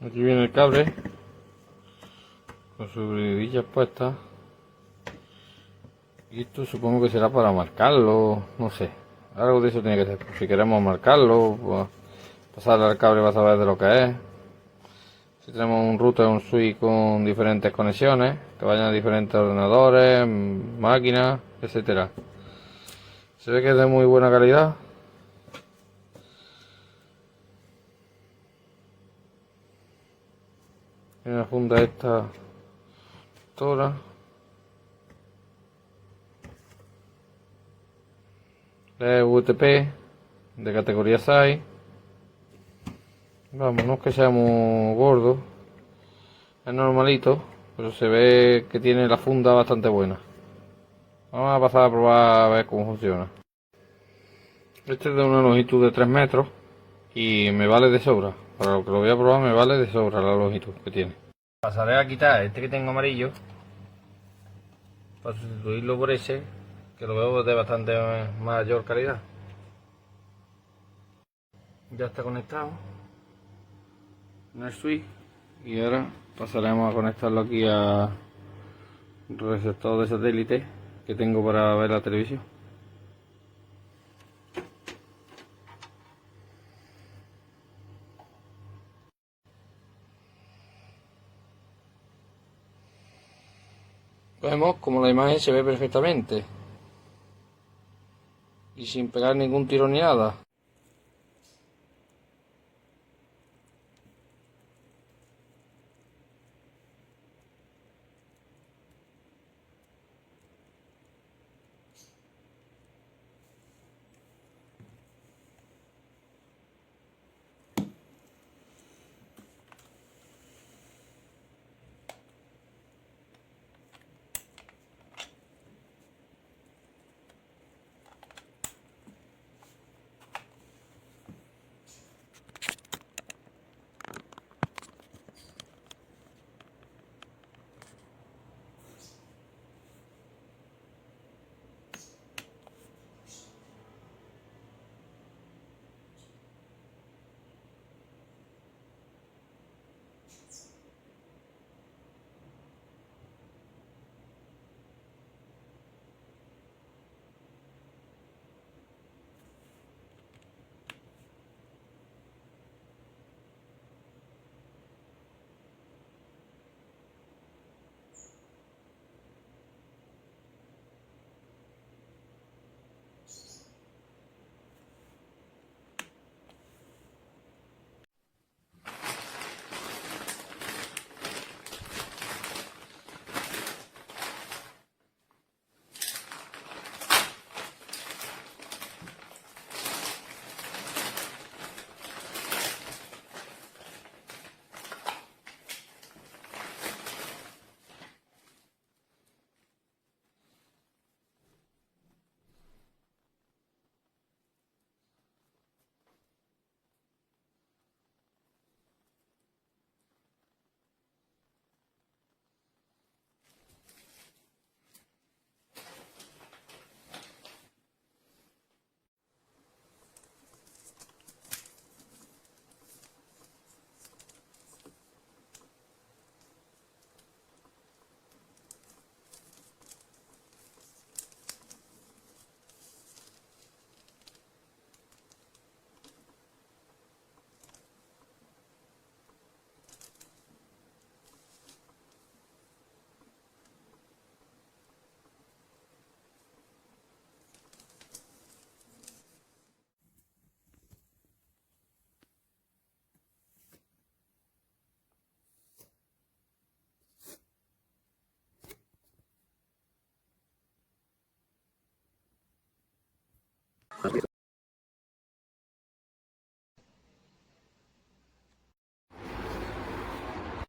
Aquí viene el cable con sus brilladillas puestas. Y esto supongo que será para marcarlo, no sé. Algo de eso tiene que ser. Si queremos marcarlo, pues pasarle al cable para saber de lo que es. Si tenemos un router o un switch con diferentes conexiones, que vayan a diferentes ordenadores, máquinas, etcétera. Se ve que es de muy buena calidad. Tiene una funda esta toda. Es UTP de categoría 6. Vamos, no es que sea muy gordo, es normalito, pero se ve que tiene la funda bastante buena. Vamos a pasar a probar a ver cómo funciona. Este es de una longitud de 3 metros y me vale de sobra. Para lo que lo voy a probar me vale de sobra la longitud que tiene. Pasaré a quitar este que tengo amarillo para sustituirlo por ese que lo veo de bastante mayor calidad. Ya está conectado en el switch y ahora pasaremos a conectarlo aquí al receptor de satélite que tengo para ver la televisión. Vemos como la imagen se ve perfectamente y sin pegar ningún tiro ni nada.